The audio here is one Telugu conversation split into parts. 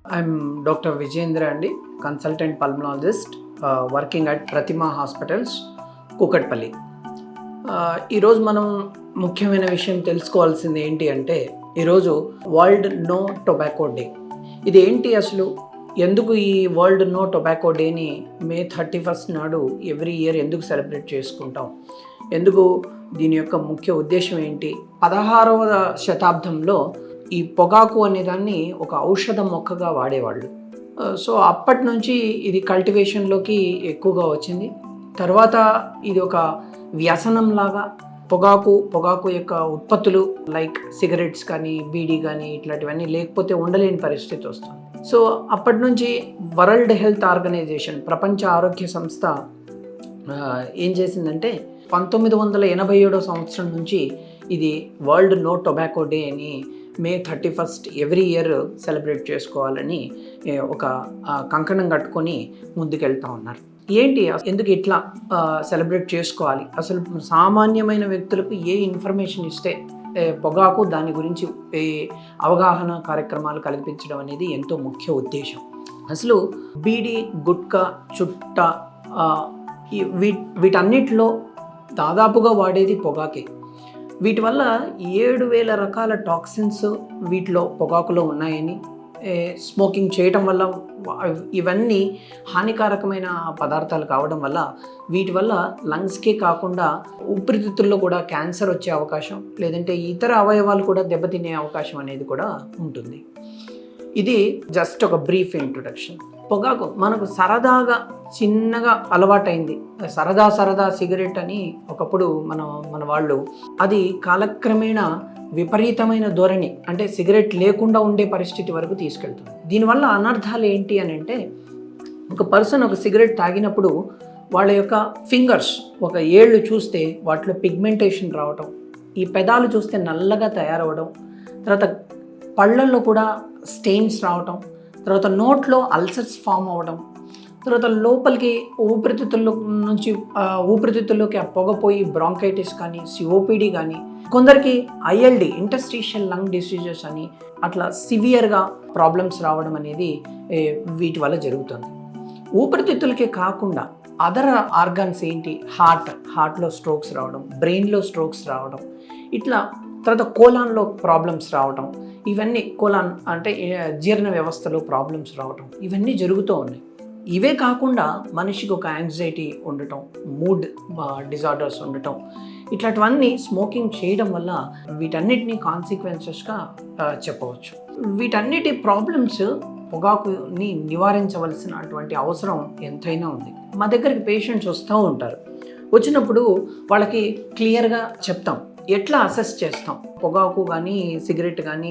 I'm Dr. Vijendra Andi, consultant pulmonologist, working at Pratima Hospitals, Kukatpally. ఈరోజు మనం ముఖ్యమైన విషయం తెలుసుకోవాల్సింది ఏంటి అంటే, ఈరోజు వరల్డ్ నో టొబాకో డే. ఇది ఏంటి అసలు? ఎందుకు ఈ వరల్డ్ నో టొబాకో డేని May 31 నాడు ఎవ్రీ ఇయర్ ఎందుకు సెలబ్రేట్ చేసుకుంటాం? ఎందుకు దీని యొక్క ముఖ్య ఉద్దేశం ఏంటి? 16వ శతాబ్దంలో ఈ పొగాకు అనే దాన్ని ఒక ఔషధ మొక్కగా వాడేవాళ్ళు. సో అప్పటి నుంచి ఇది కల్టివేషన్లోకి ఎక్కువగా వచ్చింది. తర్వాత ఇది ఒక వ్యసనంలాగా పొగాకు యొక్క ఉత్పత్తులు లైక్ సిగరెట్స్ కానీ బీడీ కానీ ఇట్లాంటివన్నీ లేకపోతే ఉండలేని పరిస్థితి వస్తుంది. సో అప్పటి నుంచి వరల్డ్ హెల్త్ ఆర్గనైజేషన్, ప్రపంచ ఆరోగ్య సంస్థ ఏం చేసిందంటే 1987 సంవత్సరం నుంచి ఇది వరల్డ్ నో టొబాకో డే అని May 31 ఎవ్రీ ఇయర్ సెలబ్రేట్ చేసుకోవాలని ఒక కంకణం కట్టుకొని ముందుకెళ్తా ఉన్నారు. ఏంటి ఎందుకు ఇట్లా సెలబ్రేట్ చేసుకోవాలి? అసలు సామాన్యమైన వ్యక్తులకు ఏ ఇన్ఫర్మేషన్ ఇస్తే పొగాకు దాని గురించి అవగాహన కార్యక్రమాలు కల్పించడం అనేది ఎంతో ముఖ్య ఉద్దేశం. అసలు బీడీ, గుట్కా, చుట్ట వీటన్నిటిలో దాదాపుగా వాడేది పొగాకే. వీటి వల్ల 7,000 రకాల టాక్సిన్స్ వీటిలో పొగాకులో ఉన్నాయని, స్మోకింగ్ చేయటం వల్ల ఇవన్నీ హానికారకమైన పదార్థాలు కావడం వల్ల వీటి వల్ల లంగ్స్కే కాకుండా ఊపిరితిత్తుల్లో కూడా క్యాన్సర్ వచ్చే అవకాశం, లేదంటే ఇతర అవయవాలు కూడా దెబ్బతినే అవకాశం అనేది కూడా ఉంటుంది. ఇది జస్ట్ ఒక బ్రీఫ్ ఇంట్రొడక్షన్. పొగాకు మనకు సరదాగా చిన్నగా అలవాటైంది. సరదా సిగరెట్ అని ఒకప్పుడు మన వాళ్ళు, అది కాలక్రమేణా విపరీతమైన ధోరణి, అంటే సిగరెట్ లేకుండా ఉండే పరిస్థితి వరకు తీసుకెళ్తుంది. దీనివల్ల అనర్థాలు ఏంటి అని అంటే, ఒక పర్సన్ ఒక సిగరెట్ తాగినప్పుడు వాళ్ళ యొక్క ఫింగర్స్, ఒక ఏళ్ళు చూస్తే వాటిలో పిగ్మెంటేషన్ రావటం, ఈ పెదాలు చూస్తే నల్లగా తయారవడం, తర్వాత పళ్ళల్లో కూడా స్టెయిన్స్ రావటం, తర్వాత నోట్లో అల్సర్స్ ఫామ్ అవ్వడం, తర్వాత లోపలికి ఊపిరితిత్తుల్లోకి ఆ పొగపోయి బ్రాంకైటిస్ కానీ, సిఓపిడి కానీ, కొందరికి ఐఎల్డి, ఇంటర్స్టిషియల్ లంగ్ డిసీజెస్ అని అట్లా సివియర్గా ప్రాబ్లమ్స్ రావడం అనేది వీటి వల్ల జరుగుతుంది. ఊపిరితిత్తులకే కాకుండా అదర్ ఆర్గాన్స్ ఏంటి, హార్ట్లో స్ట్రోక్స్ రావడం, బ్రెయిన్లో స్ట్రోక్స్ రావడం, ఇట్లా తర్వాత కోలాన్లో ప్రాబ్లమ్స్ రావడం, ఇవన్నీ కోలాన్ అంటే జీర్ణ వ్యవస్థలో ప్రాబ్లమ్స్ రావటం, ఇవన్నీ జరుగుతూ ఉన్నాయి. ఇవే కాకుండా మనిషికి ఒక యాంగ్జైటీ ఉండటం, మూడ్ డిజార్డర్స్ ఉండటం, ఇట్లాంటివన్నీ స్మోకింగ్ చేయడం వల్ల వీటన్నిటిని కాన్సిక్వెన్సెస్గా చెప్పవచ్చు. వీటన్నిటి ప్రాబ్లమ్స్ పొగాకుని నివారించవలసినటువంటి అవసరం ఎంతైనా ఉంది. మా దగ్గరికి పేషెంట్స్ వస్తూ ఉంటారు. వచ్చినప్పుడు వాళ్ళకి క్లియర్గా చెప్తాం, ఎట్లా అసెస్ చేస్తాం. పొగాకు కానీ సిగరెట్ కానీ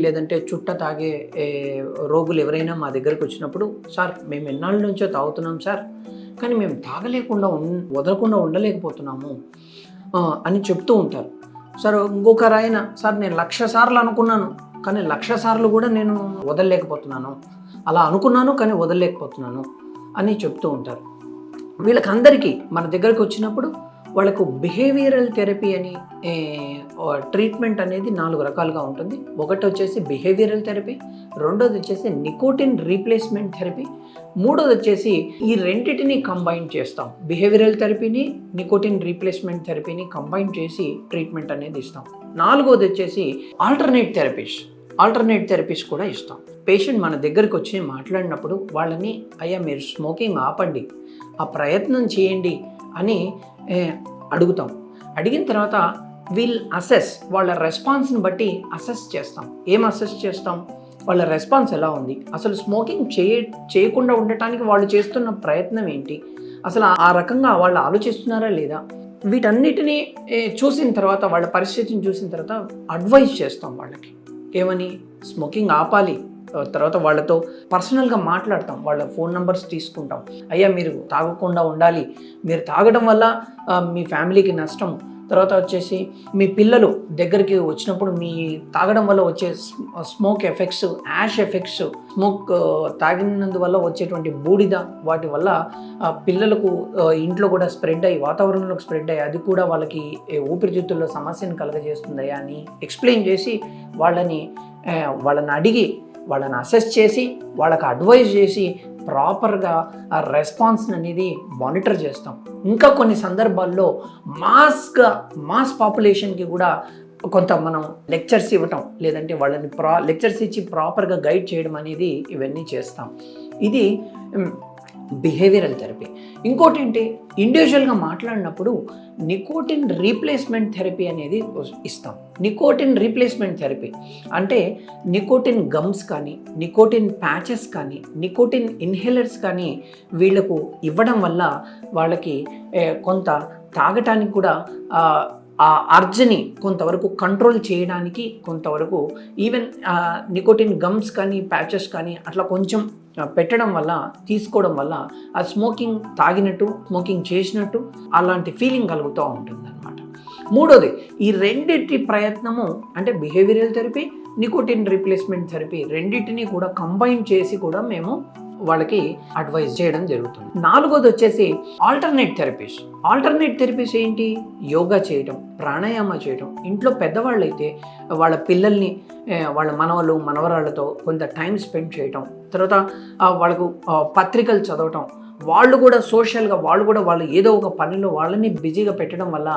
లేదంటే చుట్ట తాగే రోగులు ఎవరైనా మా దగ్గరికి వచ్చినప్పుడు, సార్ మేము ఎన్నాళ్ళ నుంచో తాగుతున్నాం సార్, కానీ మేము తాగలేకుండా వదలకుండా ఉండలేకపోతున్నాము అని చెప్తూ ఉంటారు. సార్ ఇంకొకరు ఆయన, సార్ నేను 1,00,000 సార్లు అనుకున్నాను, కానీ 1,00,000 సార్లు కూడా నేను వదలలేకపోతున్నాను, అలా అనుకున్నాను కానీ వదలలేకపోతున్నాను అని చెప్తూ ఉంటారు. వీళ్ళకందరికీ మన దగ్గరికి వచ్చినప్పుడు వాళ్ళకు బిహేవియరల్ థెరపీ అని ట్రీట్మెంట్ అనేది 4 రకాలుగా ఉంటుంది. ఒకటి వచ్చేసి బిహేవియరల్ థెరపీ, రెండోది వచ్చేసి నికోటిన్ రీప్లేస్మెంట్ థెరపీ, మూడోది వచ్చేసి ఈ రెండింటిని కంబైన్ చేస్తాం. బిహేవియరల్ థెరపీని, నికోటిన్ రీప్లేస్మెంట్ థెరపీని కంబైన్ చేసి ట్రీట్మెంట్ అనేది ఇస్తాం. నాలుగోది వచ్చేసి ఆల్టర్నేట్ థెరపీస్ కూడా ఇస్తాం. పేషెంట్ మన దగ్గరికి వచ్చి మాట్లాడినప్పుడు వాళ్ళని, అయ్యా మీరు స్మోకింగ్ ఆపండి, ఆ ప్రయత్నం చేయండి అని అడుగుతాం. అడిగిన తర్వాత వీల్ అసెస్, వాళ్ళ రెస్పాన్స్ని బట్టి అసెస్ చేస్తాం. ఏం అసెస్ చేస్తాం? వాళ్ళ రెస్పాన్స్ ఎలా ఉంది, అసలు స్మోకింగ్ చేయకుండా ఉండటానికి వాళ్ళు చేస్తున్న ప్రయత్నం ఏంటి, అసలు ఆ రకంగా వాళ్ళు ఆలోచిస్తున్నారా లేదా, వీటన్నిటినీ చూసిన తర్వాత, వాళ్ళ పరిస్థితిని చూసిన తర్వాత అడ్వైజ్ చేస్తాం వాళ్ళకి. ఏమని? స్మోకింగ్ ఆపాలి. తర్వాత వాళ్ళతో పర్సనల్గా మాట్లాడతాం, వాళ్ళ ఫోన్ నెంబర్స్ తీసుకుంటాం. అయ్యా మీరు తాగకుండా ఉండాలి, మీరు తాగడం వల్ల మీ ఫ్యామిలీకి నష్టం, తర్వాత వచ్చేసి మీ పిల్లలు దగ్గరికి వచ్చినప్పుడు మీ తాగడం వల్ల వచ్చే smoke effects, ash effects, smoke తాగినందువల్ల వచ్చేటువంటి బూడిద, వాటి వల్ల పిల్లలకు ఇంట్లో కూడా స్ప్రెడ్ అయ్యి, వాతావరణంలోకి స్ప్రెడ్ అయ్యి, అది కూడా వాళ్ళకి ఊపిరితిత్తుల్లో సమస్యను కలుగజేస్తుందయ్యా అని ఎక్స్ప్లెయిన్ చేసి వాళ్ళని అడిగి వాళ్ళని అసెస్ చేసి వాళ్ళకి అడ్వైజ్ చేసి ప్రాపర్గా ఆ రెస్పాన్స్ అనేది మానిటర్ చేస్తాం. ఇంకా కొన్ని సందర్భాల్లో మాస్ పాపులేషన్కి కూడా కొంత మనం లెక్చర్స్ ఇవ్వటం, లేదంటే వాళ్ళని లెక్చర్స్ ఇచ్చి ప్రాపర్గా గైడ్ చేయడం అనేది ఇవన్నీ చేస్తాం. ఇది బిహేవియరల్ థెరపీ. ఇంకోటి ఏంటి, ఇండివిజువల్గా మాట్లాడినప్పుడు నికోటిన్ రీప్లేస్మెంట్ థెరపీ అనేది ఇస్తాం. నికోటిన్ రీప్లేస్మెంట్ థెరపీ అంటే నికోటిన్ గమ్స్ కానీ, నికోటిన్ ప్యాచెస్ కానీ, నికోటిన్ ఇన్హేలర్స్ కానీ వీళ్ళకు ఇవ్వడం వల్ల వాళ్ళకి కొంత తాగటానికి కూడా ఆ అర్జ్ని కొంతవరకు కంట్రోల్ చేయడానికి, కొంతవరకు ఈవెన్ నికోటిన్ గమ్స్ కానీ ప్యాచెస్ కానీ అట్లా కొంచెం పెట్టడం వల్ల, తీసుకోవడం వల్ల ఆ స్మోకింగ్ తాగినట్టు, స్మోకింగ్ చేసినట్టు అలాంటి ఫీలింగ్ కలుగుతూ ఉంటుంది అనమాట. మూడోది, ఈ రెండింటి ప్రయత్నము అంటే behavioural therapy, nicotine replacement therapy రెండింటిని కూడా కంబైన్ చేసి కూడా మేము వాళ్ళకి అడ్వైజ్ చేయడం జరుగుతుంది. నాలుగోది వచ్చేసి ఆల్టర్నేట్ థెరపీస్. ఆల్టర్నేట్ థెరపీస్ ఏంటి? యోగా చేయటం, ప్రాణాయామ చేయటం. ఇంట్లో పెద్దవాళ్ళు అయితే వాళ్ళ పిల్లల్ని, వాళ్ళ మనవలు మనవరాళ్ళతో కొంత టైం స్పెండ్ చేయటం, తర్వాత వాళ్ళకు పత్రికలు చదవటం, వాళ్ళు కూడా సోషల్గా వాళ్ళు ఏదో ఒక పనిలో వాళ్ళని బిజీగా పెట్టడం వల్ల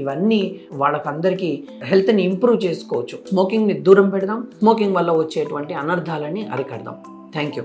ఇవన్నీ వాళ్ళకందరికీ హెల్త్ని ఇంప్రూవ్ చేసుకోవచ్చు. స్మోకింగ్ని దూరం పెడదాం, స్మోకింగ్ వల్ల వచ్చేటువంటి అనర్థాలని అరికడదాం. Thank you.